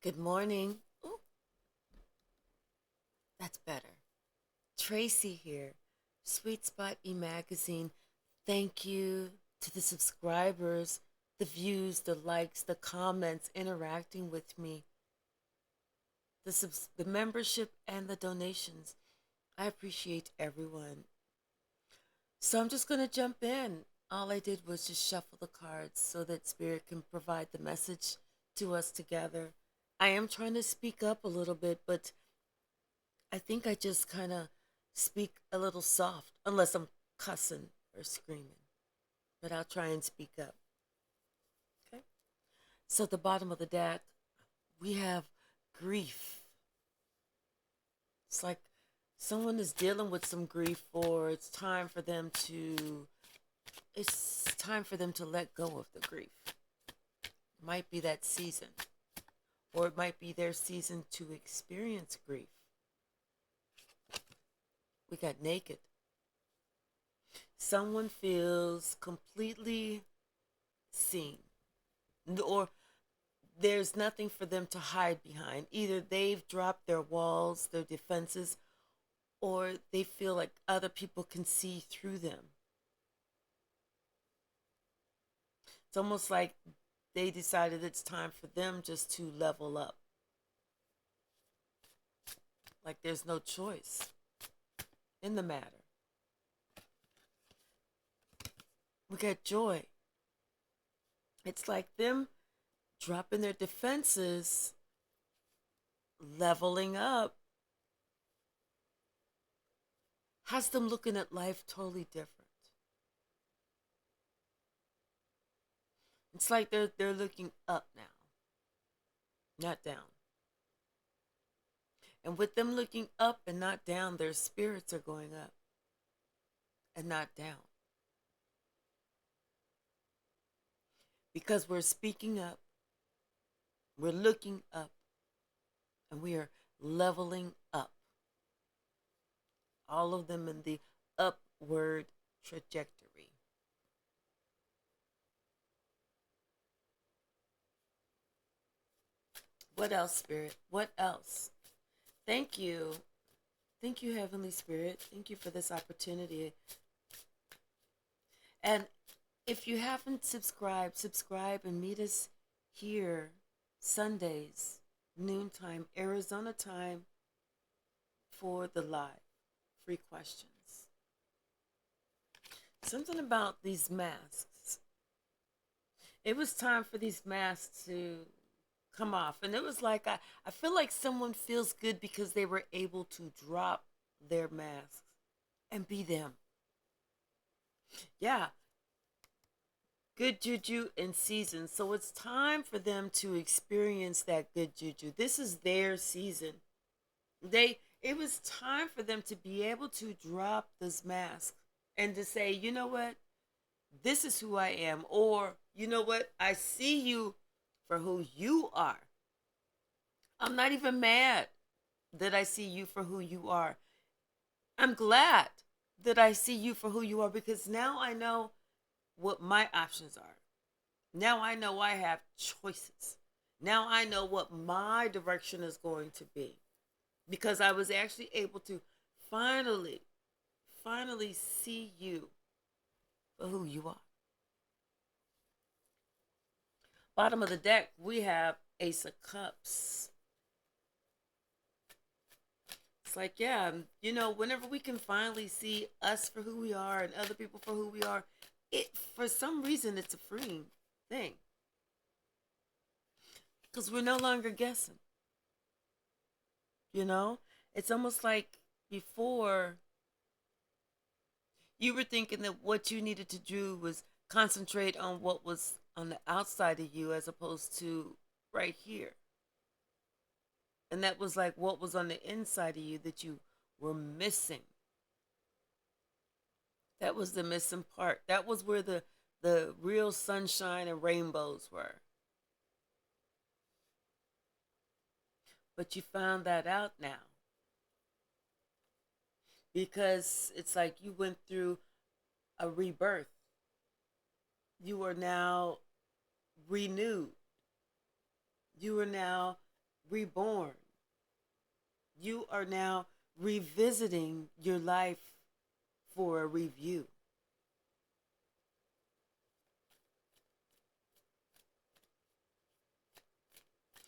Good morning. Ooh, that's better. Tracy here, Sweet Spot e-magazine. Thank you to the subscribers, the views, the likes, the comments, interacting with me, the membership, and the donations. I appreciate everyone. So I'm just going to jump in. All I did was just shuffle the cards so that Spirit can provide the message to us together. I am trying to speak up a little bit, but I think I just kind of speak a little soft, unless I'm cussing or screaming. But I'll try and speak up. Okay. So at the bottom of the deck, we have grief. It's like someone is dealing with some grief, or it's time for them to let go of the grief. It might be that season, or it might be their season to experience grief. We got naked. Someone feels completely seen, or there's nothing for them to hide behind. Either they've dropped their walls, their defenses, or they feel like other people can see through them. It's almost like they decided it's time for them just to level up. Like there's no choice in the matter. We got joy. It's like them dropping their defenses, leveling up, has them looking at life totally different. It's like they're looking up now, not down. And with them looking up and not down, their spirits are going up and not down. Because we're speaking up, we're looking up, and we are leveling up. All of them in the upward trajectory. What else, Spirit? What else? Thank you. Thank you, Heavenly Spirit. Thank you for this opportunity. And if you haven't subscribed, subscribe and meet us here Sundays, noontime, Arizona time, for the live free questions. Something about these masks. It was time for these masks to come off. And it was like, I feel like someone feels good because they were able to drop their masks and be them. Yeah, good juju in season. So it's time for them to experience that good juju. This is their season. It was time for them to be able to drop this mask and to say, you know what? This is who I am. Or, you know what? I see you for who you are. I'm not even mad that I see you for who you are. I'm glad that I see you for who you are, because now I know what my options are. Now I know I have choices. Now I know what my direction is going to be, because I was actually able to finally, finally see you for who you are. Bottom of the deck, we have Ace of Cups. It's like, yeah, whenever we can finally see us for who we are and other people for who we are, for some reason it's a freeing thing. Because we're no longer guessing. You know? It's almost like before you were thinking that what you needed to do was concentrate on what was on the outside of you as opposed to right here. And that was like what was on the inside of you that you were missing. That was the missing part. That was where the real sunshine and rainbows were. But you found that out now, because it's like you went through a rebirth. You are now renewed. You are now reborn. You are now revisiting your life for a review.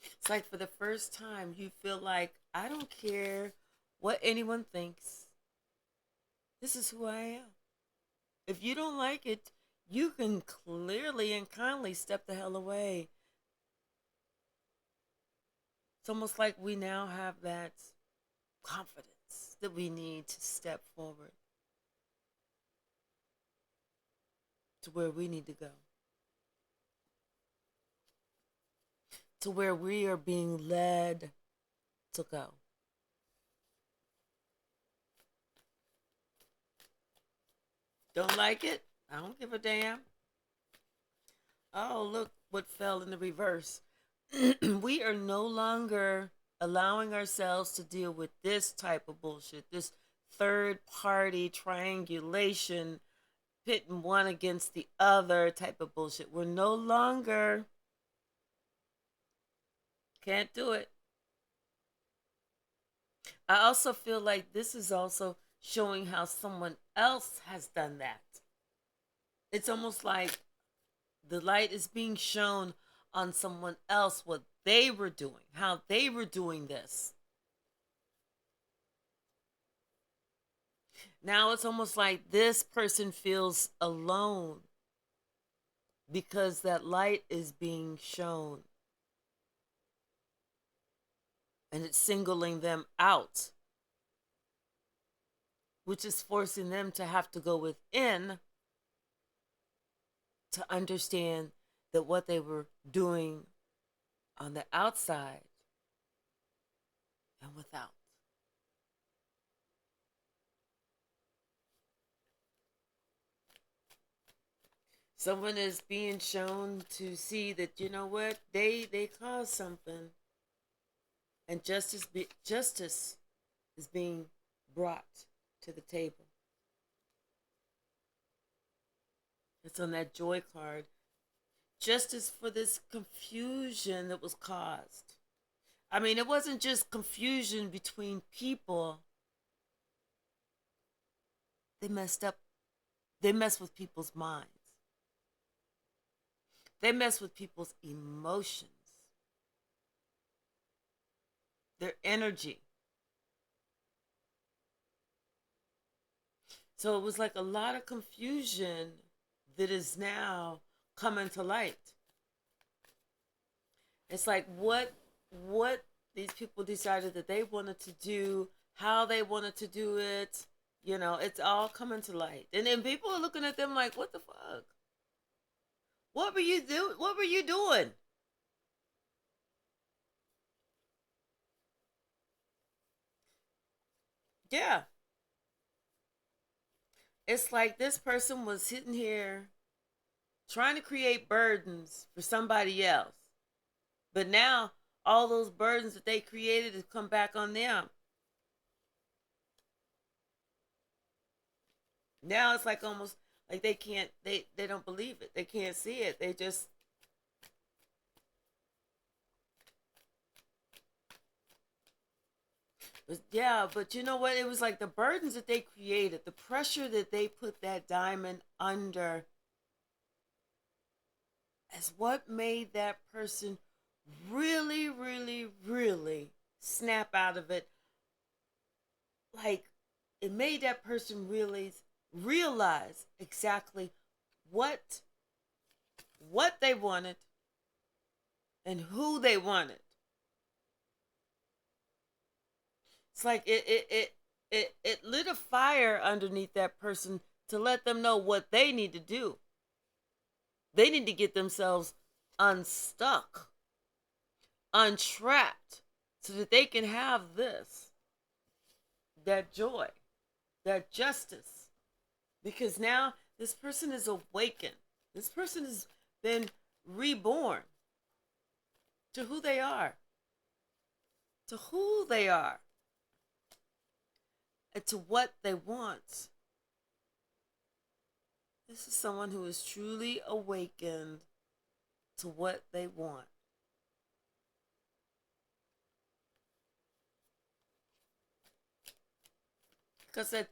It's like for the first time, you feel like, I don't care what anyone thinks. This is who I am. If you don't like it, you can clearly and kindly step the hell away. It's almost like we now have that confidence that we need to step forward to where we need to go, to where we are being led to go. Don't like it? I don't give a damn. Oh, look what fell in the reverse. We are no longer allowing ourselves to deal with this type of bullshit, this third party triangulation, pitting one against the other type of bullshit. We're no longer, can't do it. I also feel like this is also showing how someone else has done that. It's almost like the light is being shown on someone else, what they were doing, how they were doing this. Now it's almost like this person feels alone because that light is being shown and it's singling them out, which is forcing them to have to go within to understand that what they were doing on the outside and without. Someone is being shown to see that, you know what, they caused something, and justice is being brought to the table. It's on that joy card. Justice for this confusion that was caused. I mean, it wasn't just confusion between people. They messed up. They messed with people's minds. They mess with people's emotions, their energy. So it was like a lot of confusion that is now coming to light. It's like what these people decided that they wanted to do, how they wanted to do it. You know, it's all coming to light. And then people are looking at them like, what the fuck? What were you doing? What were you doing? Yeah. It's like this person was sitting here trying to create burdens for somebody else. But now all those burdens that they created has come back on them. Now it's like almost like they can't, they don't believe it. They can't see it. They just, yeah, but you know what? It was like the burdens that they created, the pressure that they put that diamond under, is what made that person really, really, really snap out of it. Like, it made that person really realize exactly what what they wanted and who they wanted. It's like it lit a fire underneath that person to let them know what they need to do. They need to get themselves unstuck, untrapped, so that they can have this, that joy, that justice. Because now this person is awakened. This person has been reborn to who they are, to who they are, and to what they want. This is someone who is truly awakened to what they want. Like I said,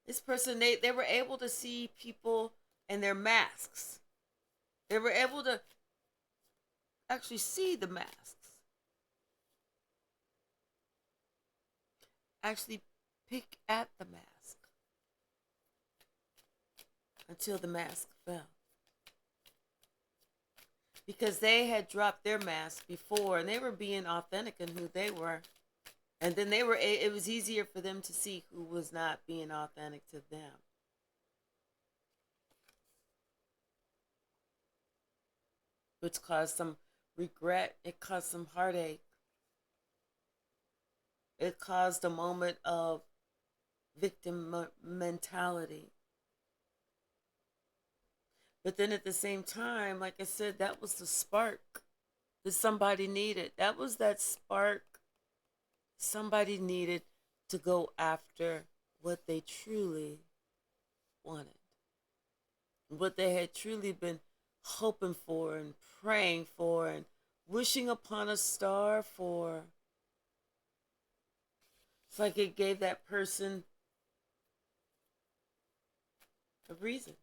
this person, they were able to see people and their masks. They were able to actually see the masks, actually pick at the mask until the mask fell. Because they had dropped their mask before and they were being authentic in who they were. And then it was easier for them to see who was not being authentic to them. Which caused some regret, it caused some heartache, it caused a moment of victim mentality. But then at the same time, like I said, that was the spark that somebody needed. That was that spark somebody needed to go after what they truly wanted, what they had truly been hoping for and praying for and wishing upon a star for. It's like it gave that person a reason.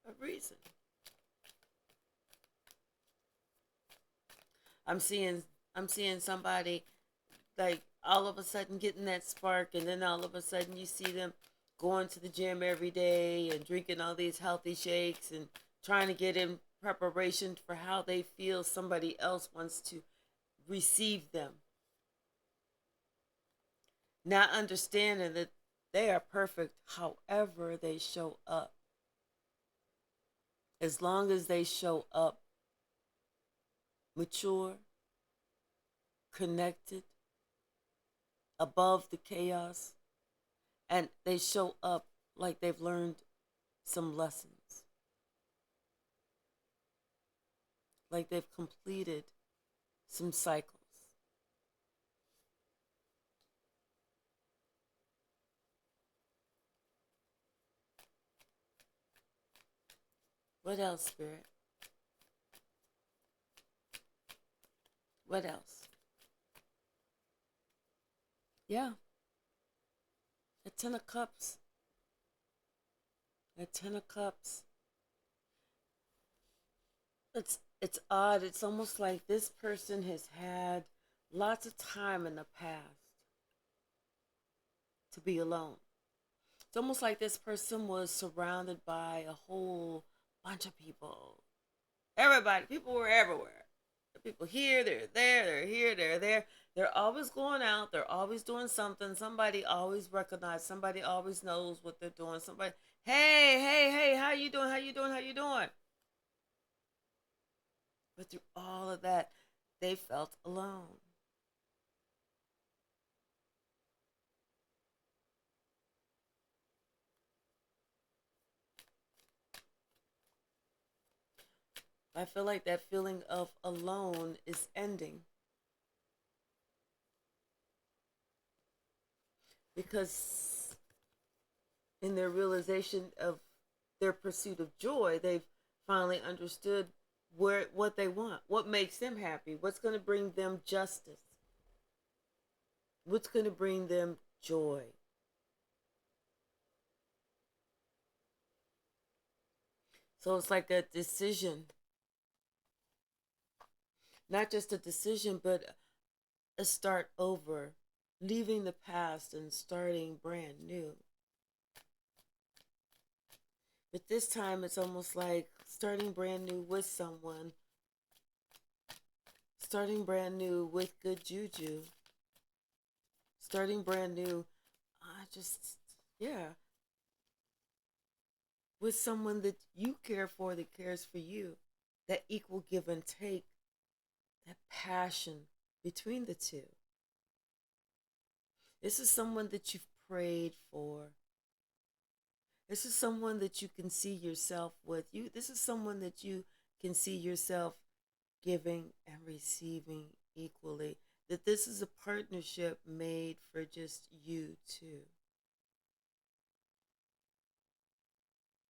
A reason. I'm seeing I'm seeing somebody like all of a sudden getting that spark, and then all of a sudden you see them going to the gym every day and drinking all these healthy shakes and trying to get in preparation for how they feel somebody else wants to receive them, not understanding that they are perfect however they show up. As long as they show up mature, connected, above the chaos, and they show up like they've learned some lessons, like they've completed some cycles. What else, Spirit? What else? Yeah, a Ten of Cups. A Ten of Cups. It's odd. It's almost like this person has had lots of time in the past to be alone. It's almost like this person was surrounded by a whole bunch of people. Everybody, people were everywhere. People here, they're there, they're here, they're there. They're always going out, they're always doing something. Somebody always recognizes, somebody always knows what they're doing. Somebody, hey, hey, hey, how you doing? How you doing? How you doing? But through all of that, they felt alone. I feel like that feeling of alone is ending because in their realization of their pursuit of joy, they've finally understood what they want, what makes them happy, what's going to bring them justice, what's going to bring them joy. So it's like a decision, not just a decision, but a start over, leaving the past and starting brand new. But this time it's almost like starting brand new with someone, starting brand new with good juju, starting brand new, just, yeah, with someone that you care for, that cares for you, that equal give and take, that passion between the two. This is someone that you've prayed for. This is someone that you can see yourself with. This is someone that you can see yourself giving and receiving equally. That this is a partnership made for just you two.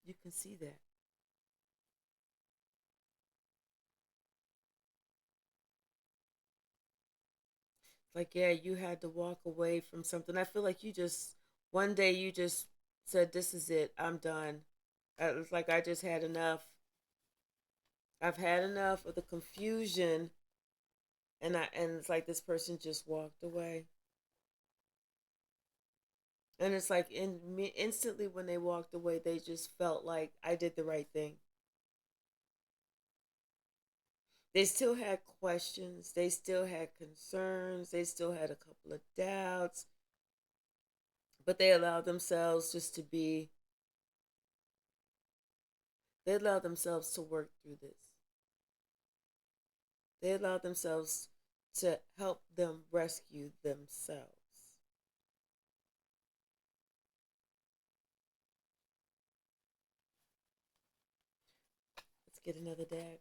You can see that. Like, yeah, you had to walk away from something. I feel like you just One day you just said, "This is it. I'm done." It's like I just had enough. I've had enough of the confusion, and it's like this person just walked away. And it's like instantly when they walked away, they just felt like I did the right thing. They still had questions, they still had concerns, they still had a couple of doubts, but they allowed themselves just to be, they allowed themselves to work through this. They allowed themselves to help them rescue themselves. Let's get another deck.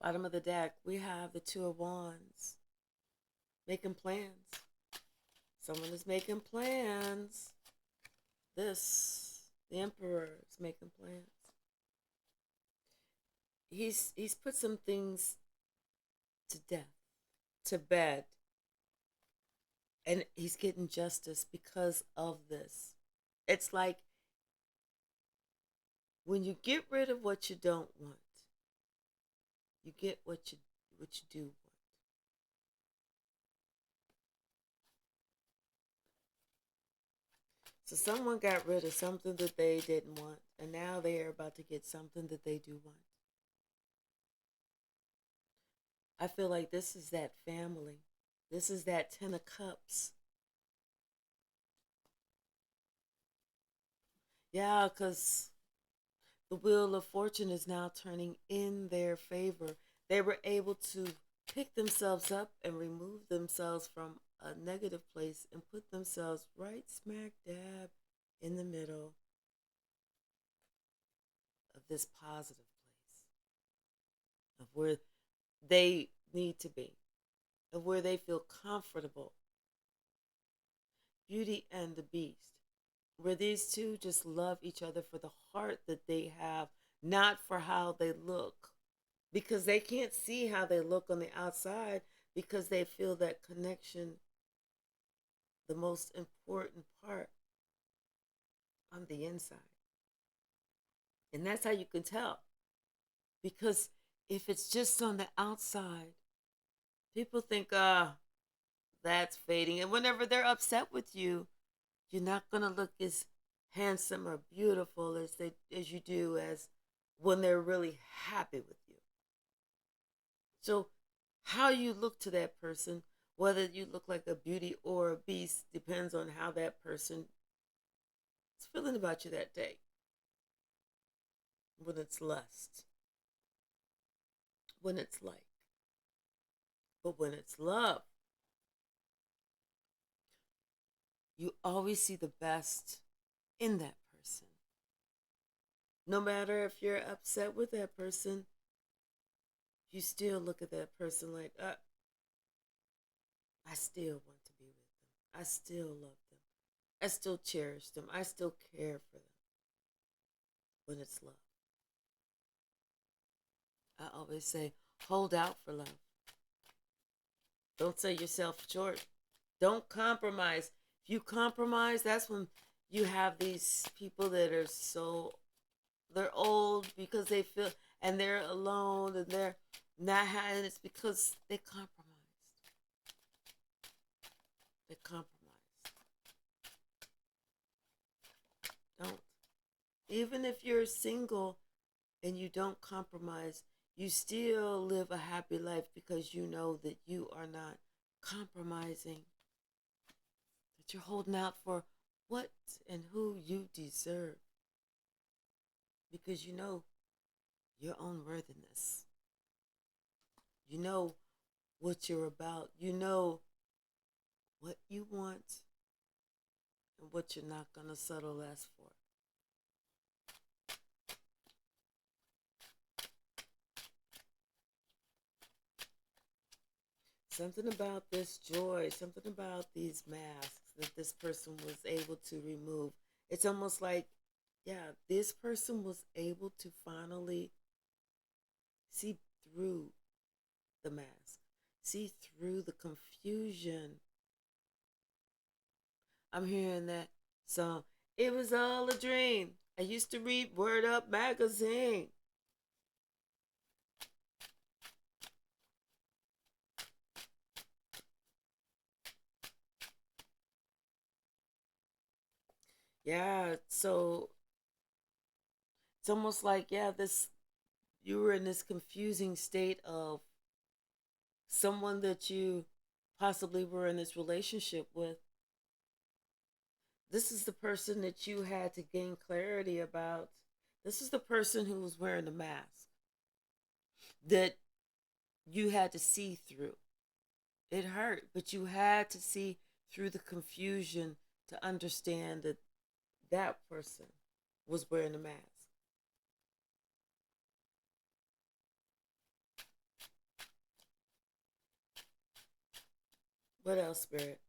Bottom of the deck, we have the Two of Wands. Making plans. Someone is making plans. The Emperor is making plans. He's put some things to death, to bed, and he's getting justice because of this. It's like when you get rid of what you don't want, you get what you do want. So someone got rid of something that they didn't want, and now they are about to get something that they do want. I feel like this is that family. This is that Ten of Cups. Yeah, because the Wheel of Fortune is now turning in their favor. They were able to pick themselves up and remove themselves from a negative place and put themselves right smack dab in the middle of this positive place of where they need to be, of where they feel comfortable. Beauty and the Beast, where these two just love each other for the heart that they have, not for how they look. Because they can't see how they look on the outside because they feel that connection, the most important part, on the inside. And that's how you can tell. Because if it's just on the outside, people think, that's fading. And whenever they're upset with you, you're not going to look as handsome or beautiful as you do as when they're really happy with you. So, how you look to that person, whether you look like a beauty or a beast, depends on how that person is feeling about you that day. When it's lust, when it's like, but when it's love, you always see the best in that person. No matter if you're upset with that person, you still look at that person like, I still want to be with them. I still love them. I still cherish them. I still care for them when it's love. I always say, hold out for love. Don't sell yourself short. Don't compromise. If you compromise, that's when you have these people that are they're old because they feel, and they're alone, and they're not having, it's because they compromised. They compromised. Don't. Even if you're single and you don't compromise, you still live a happy life because you know that you are not compromising, that you're holding out for what and who you deserve because you know your own worthiness. You know what you're about. You know what you want and what you're not going to settle less for. Something about this joy, something about these masks that this person was able to remove. It's almost like, yeah, this person was able to finally see through the mask. See through the confusion. I'm hearing that song. It was all a dream. I used to read Word Up magazine. Yeah, so it's almost like, yeah, this you were in this confusing state of someone that you possibly were in this relationship with. This is the person that you had to gain clarity about. This is the person who was wearing the mask that you had to see through. It hurt, but you had to see through the confusion to understand that that person was wearing the mask. What else, Spirit?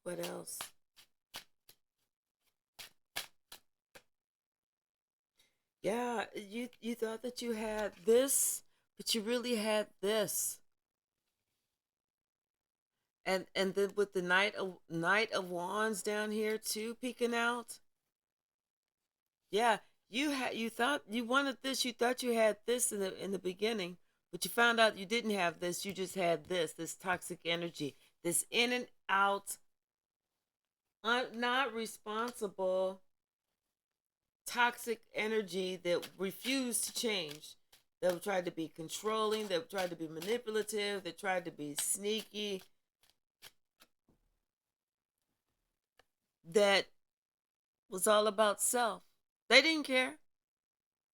What else? Yeah, you thought that you had this, but you really had this. And then with the Knight of Wands down here too peeking out. Yeah, you thought you wanted this, you thought you had this in the beginning, but you found out you didn't have this, you just had this toxic energy, this in and out, not responsible toxic energy that refused to change. That tried to be controlling, that tried to be manipulative, that tried to be sneaky, that was all about self. They didn't care.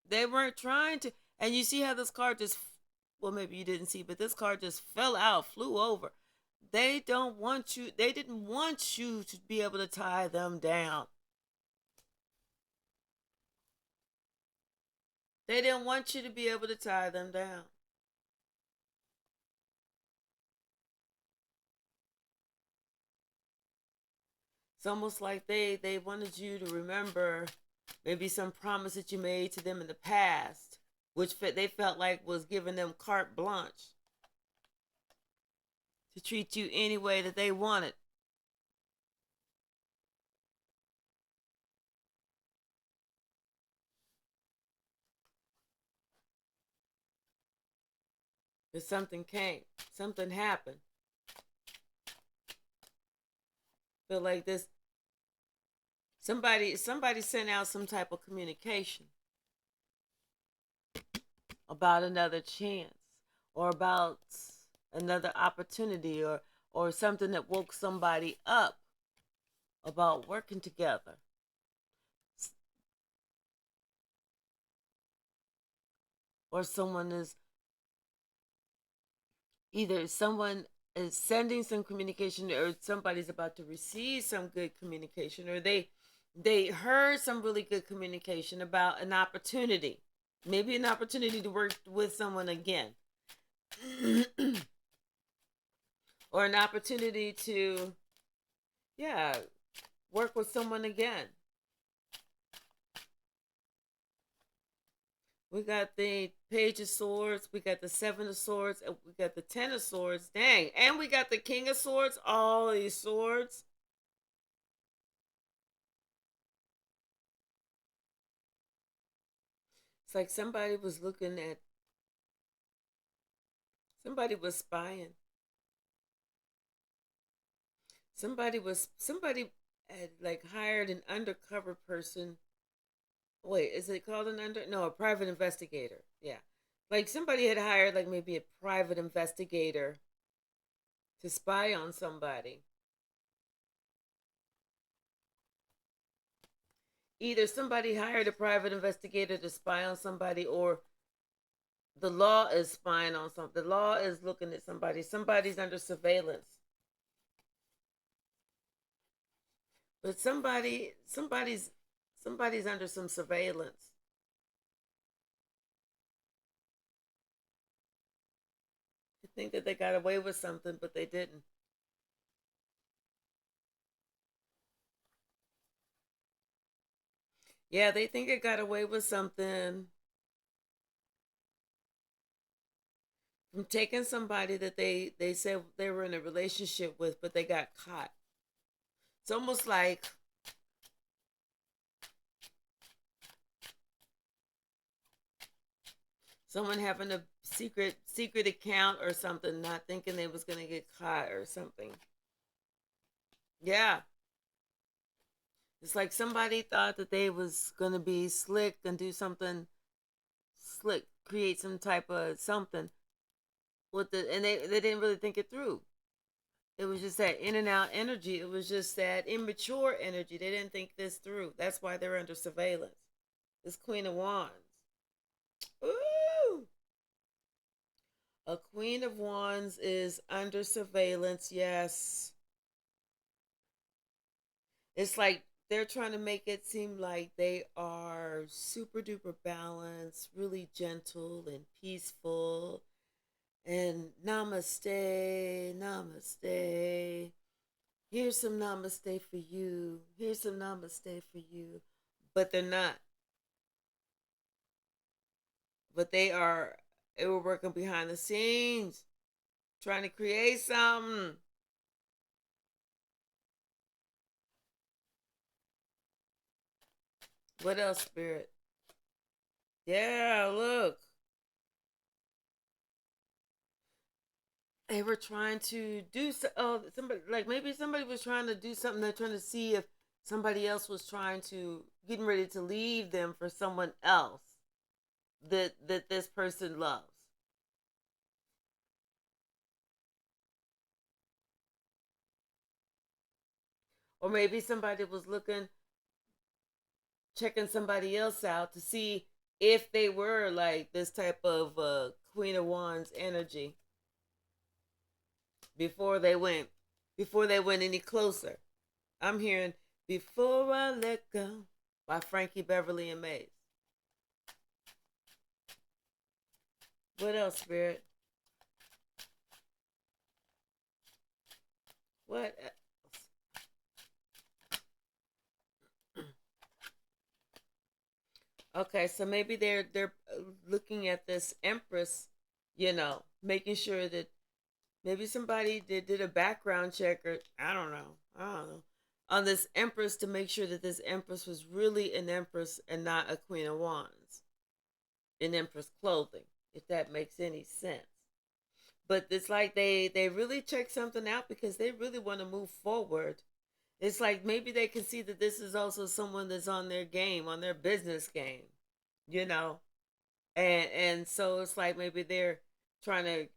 They weren't trying to. And you see how this car just, well, maybe you didn't see, but this car just fell out, flew over. They don't want you, they didn't want you to be able to tie them down. They didn't want you to be able to tie them down. It's almost like they wanted you to remember maybe some promise that you made to them in the past, which they felt like was giving them carte blanche to treat you any way that they wanted. But something came, something happened. Feel like this, somebody sent out some type of communication about another chance or about another opportunity, or something that woke somebody up about working together. Or someone is sending some communication, or somebody's about to receive some good communication, or they heard some really good communication about an opportunity, maybe an opportunity to work with someone again. Or an opportunity to, yeah, work with someone again. We got the Page of Swords, we got the Seven of Swords, and we got the Ten of Swords. Dang. And we got the King of Swords, all these swords. It's like somebody was spying. Somebody had like hired an undercover person. Wait, is it called an under? No, a private investigator. Yeah. Like somebody had hired like maybe a private investigator to spy on somebody. Either somebody hired a private investigator to spy on somebody, or the law is spying on something. The law is looking at somebody. Somebody's under surveillance. But somebody's under some surveillance. They think that they got away with something, but they didn't. Yeah, they think they got away with something, from taking somebody that they said they were in a relationship with, but they got caught. It's almost like someone having a secret account or something, not thinking they was gonna get caught or something. Yeah, it's like somebody thought that they was gonna be slick and do something slick, create some type of something with the, and they didn't really think it through. It was just that in and out energy. It was just that immature energy. They didn't think this through. That's why they're under surveillance. This Queen of Wands. Ooh! A Queen of Wands is under surveillance, yes. It's like they're trying to make it seem like they are super duper balanced, really gentle and peaceful. And namaste, namaste. Here's some namaste for you. Here's some namaste for you. But they're not. But they were working behind the scenes, trying to create something. What else, Spirit? Yeah, look. They were trying to do so. Oh, somebody, like maybe somebody was trying to do something. They're trying to see if somebody else was trying to getting ready to leave them for someone else that this person loves. Or maybe somebody was looking, checking somebody else out to see if they were like this type of Queen of Wands energy before they went before they went any closer. I'm hearing Before I Let Go by Frankie Beverly and Mays. What else, Spirit? What Okay, so maybe they're looking at this Empress, making sure that maybe somebody did a background check, or I don't know, on this Empress to make sure that this Empress was really an Empress and not a Queen of Wands in Empress clothing, if that makes any sense. But it's like they really check something out because they really want to move forward. It's like maybe they can see that this is also someone that's on their game, on their business game, you know. And so it's like maybe they're trying to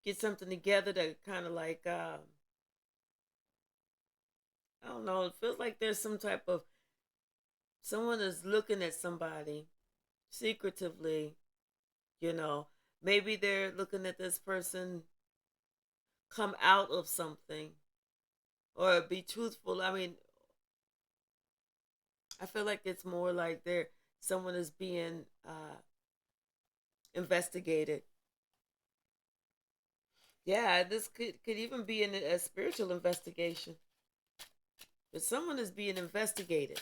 get something together to kind of like I don't know. It feels like there's some type of someone is looking at somebody secretively, you know. Maybe they're looking at this person come out of something or be truthful. I mean, I feel like it's more like they're someone is being investigated. Yeah, this could even be a spiritual investigation. But someone is being investigated.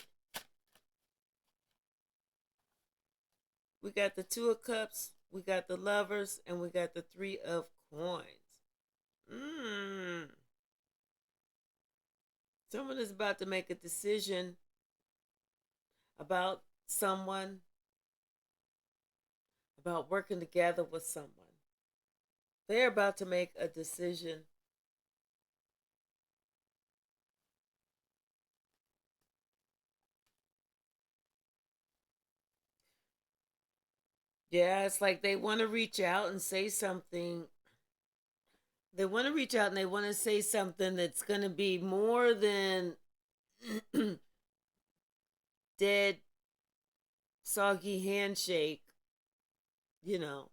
We got the Two of Cups, we got the Lovers, and we got the Three of Coins. Mmm. Someone is about to make a decision about someone, about working together with someone. They're about to make a decision. Yeah, it's like they want to reach out and say something. They want to reach out and they want to say something that's going to be more than dead, soggy handshake, you know,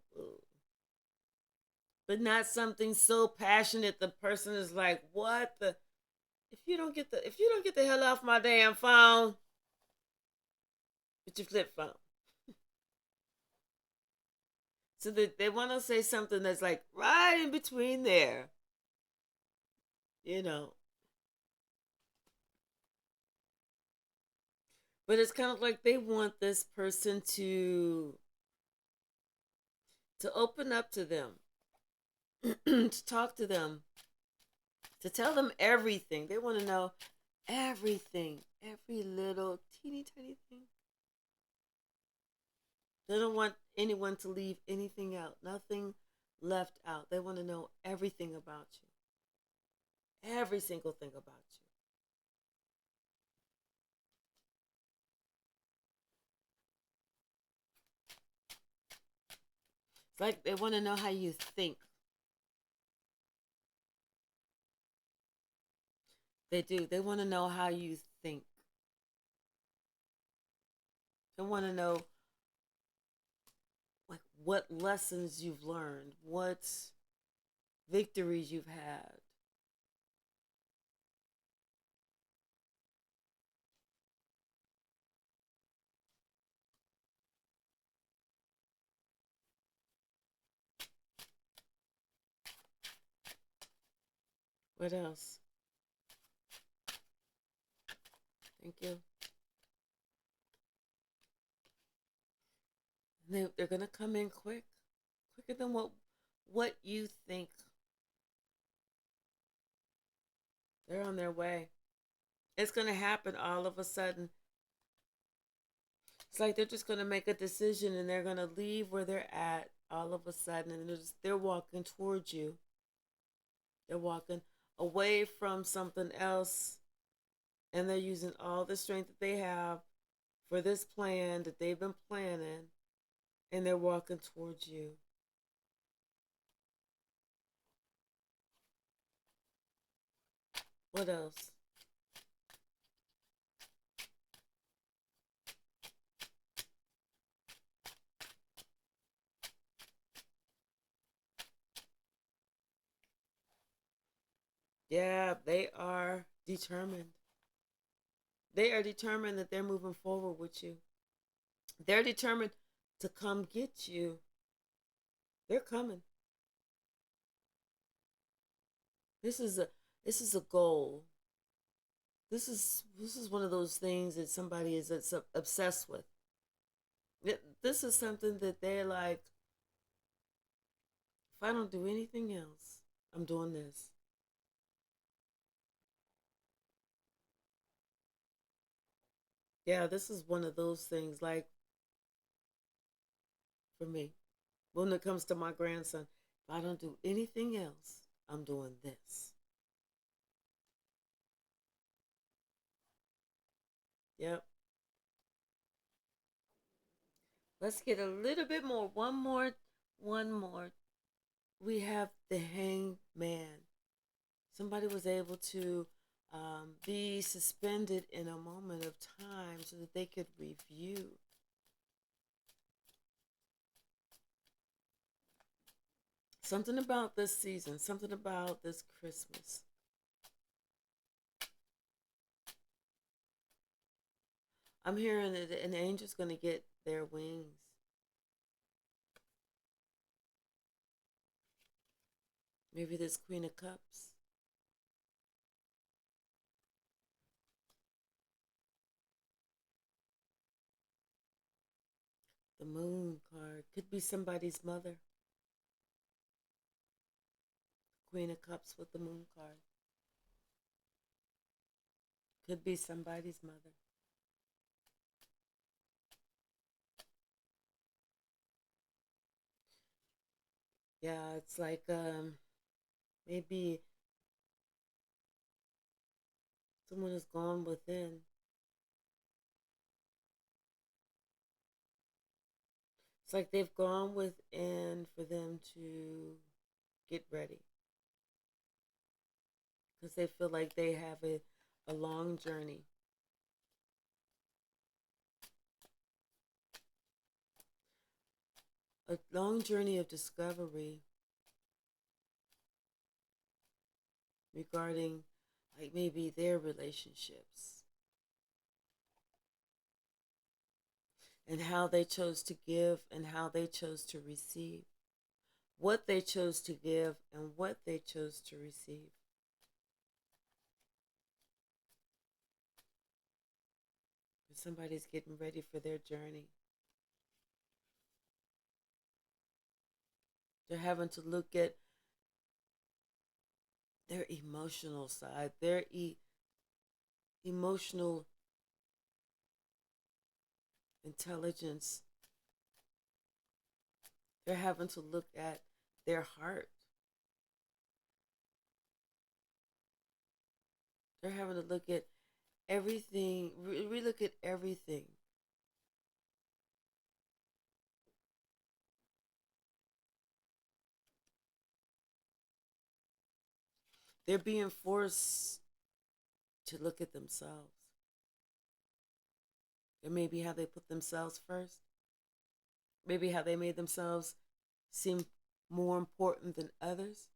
but not something so passionate the person is like, "What the? If you don't get the hell off my damn phone with your flip phone." So they want to say something that's like right in between there, you know. But it's kind of like they want this person to open up to them, to talk to them, to tell them everything. They want to know everything, every little teeny tiny thing. They don't want anyone to leave anything out, nothing left out. They want to know everything about you, every single thing about you. It's like they want to know how you think. They do. They want to know how you think. They want to know like what lessons you've learned, what victories you've had. What else? Thank you. They're gonna come in quicker than what you think. They're on their way. It's gonna happen all of a sudden. It's like they're just gonna make a decision and they're gonna leave where they're at all of a sudden, and they're walking towards you. They're walking away from something else, and they're using all the strength that they have for this plan that they've been planning, and they're walking towards you. What else? Yeah, they are determined. They are determined that they're moving forward with you. They're determined to come get you. They're coming. This is a this is a goal. This is one of those things that somebody is obsessed with. This is something that they're like, if I don't do anything else, I'm doing this. Yeah, this is one of those things. Like for me, when it comes to my grandson, if I don't do anything else, I'm doing this. Yep. Let's get a little bit more. One more. We have the hangman. Somebody was able to be suspended in a moment of time so that they could review. Something about this season, something about this Christmas. I'm hearing that an angel's going to get their wings. Maybe this Queen of Cups. The Moon card could be somebody's mother. Queen of Cups with the Moon card could be somebody's mother. Yeah, it's like maybe someone has gone within. It's like they've gone within for them to get ready because they feel like they have a long journey. A long journey of discovery regarding like maybe their relationships and how they chose to give and how they chose to receive, what they chose to give and what they chose to receive. Somebody's getting ready for their journey. They're having to look at their emotional side, their emotional intelligence. They're having to look at their heart. They're having to look at everything, relook at everything. They're being forced to look at themselves. It may be how they put themselves first. Maybe how they made themselves seem more important than others.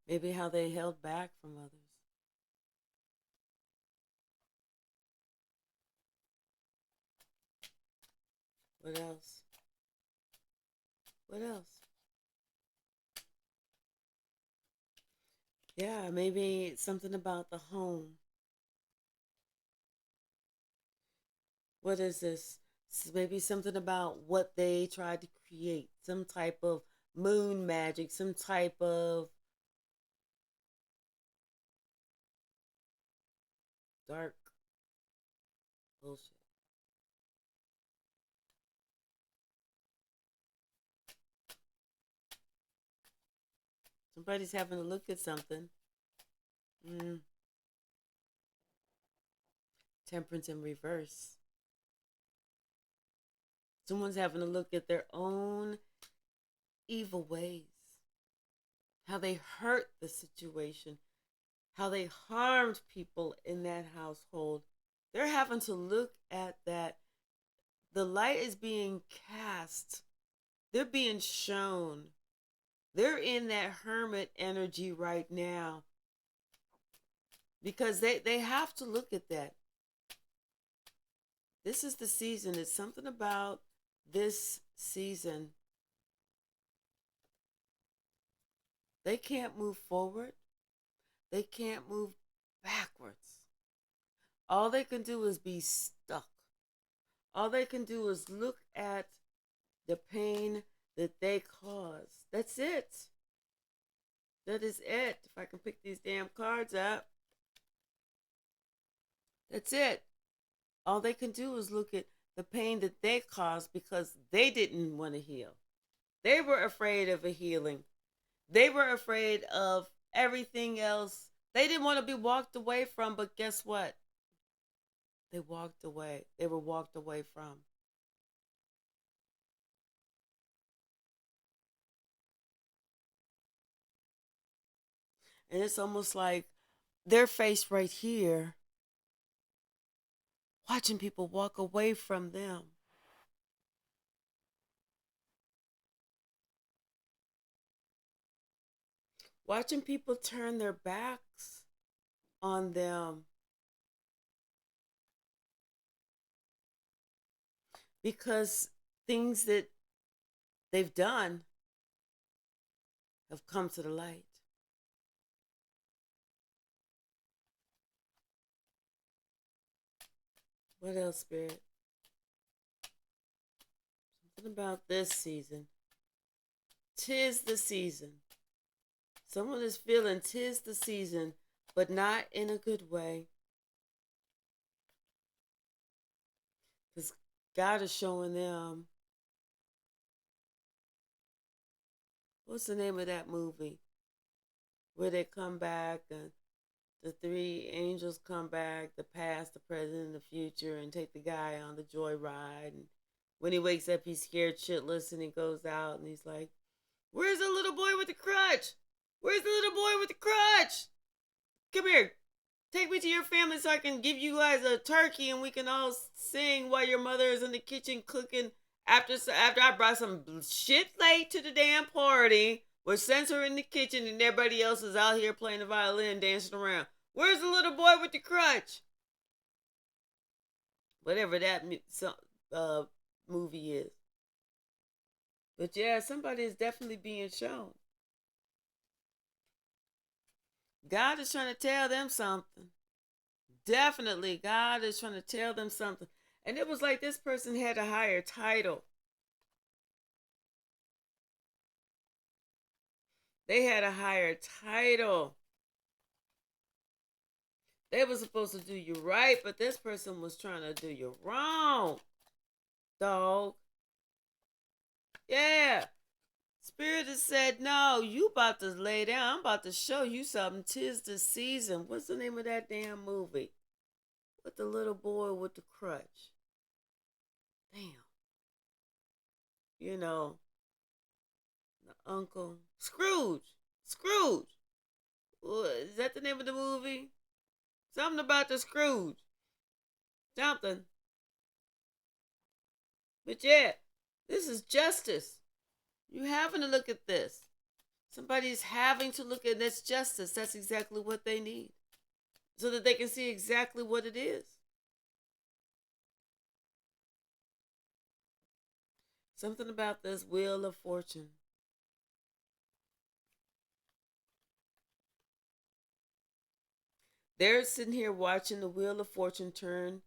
Maybe how they held back from others. What else? What else? Yeah, maybe something about the home. What is this? Maybe something about what they tried to create. Some type of moon magic, some type of dark bullshit. Somebody's having to look at something. Mm, temperance in reverse. Someone's having to look at their own evil ways, how they hurt the situation, how they harmed people in that household. They're having to look at that. The light is being cast, they're being shown. They're in that hermit energy right now because they have to look at that. This is the season. It's something about this season. They can't move forward. They can't move backwards. All they can do is be stuck. All they can do is look at the pain that they cause. That's it. That is it. If I can pick these damn cards up, that's it. All they can do is look at the pain that they caused because they didn't want to heal. They were afraid of a healing. They were afraid of everything else. They didn't want to be walked away from, but guess what? They walked away. They were walked away from. And it's almost like they're faced right here, watching people walk away from them. Watching people turn their backs on them because things that they've done have come to the light. What else, Spirit? Something about this season. 'Tis the season. Someone is feeling 'tis the season, but not in a good way. Because God is showing them. What's the name of that movie? Where they come back and the three angels come back, the past, the present, and the future, and take the guy on the joyride. And when he wakes up, he's scared shitless, and he goes out and he's like, "Where's the little boy with the crutch? Where's the little boy with the crutch? Come here. Take me to your family so I can give you guys a turkey and we can all sing while your mother is in the kitchen cooking after I brought some shit late to the damn party with Sensor in the kitchen and everybody else is out here playing the violin dancing around. Where's the little boy with the crutch?" Whatever that uh, movie is. But yeah, somebody is definitely being shown. God is trying to tell them something. Definitely, God is trying to tell them something. And it was like this person had a higher title. They had a higher title. They were supposed to do you right, but this person was trying to do you wrong, dog. Yeah. Spirit has said, no, you about to lay down. I'm about to show you something. 'Tis the season. What's the name of that damn movie? With the little boy with the crutch. Damn. You know, the uncle. Scrooge. Scrooge. Is that the name of the movie? Something about the Scrooge. Something. But yeah, this is justice. You having to look at this. Somebody's having to look at this justice. That's exactly what they need. So that they can see exactly what it is. Something about this wheel of fortune. They're sitting here watching the wheel of fortune turn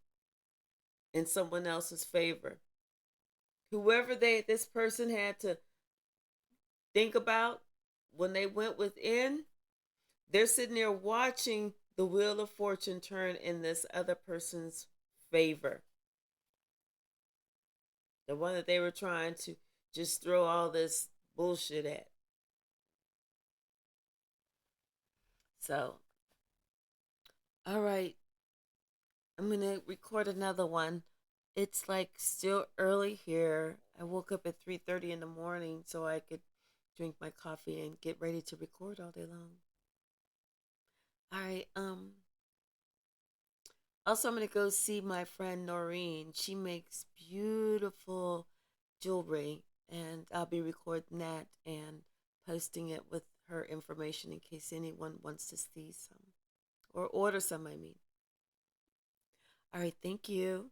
in someone else's favor. Whoever this person had to think about when they went within, they're sitting there watching the wheel of fortune turn in this other person's favor. The one that they were trying to just throw all this bullshit at. So, all right, I'm gonna record another one. It's like still early here. I woke up at 3:30 in the morning so I could drink my coffee and get ready to record all day long. All right, also I'm gonna go see my friend Noreen. She makes beautiful jewelry, and I'll be recording that and posting it with her information in case anyone wants to see some or order some, I mean. All right, thank you.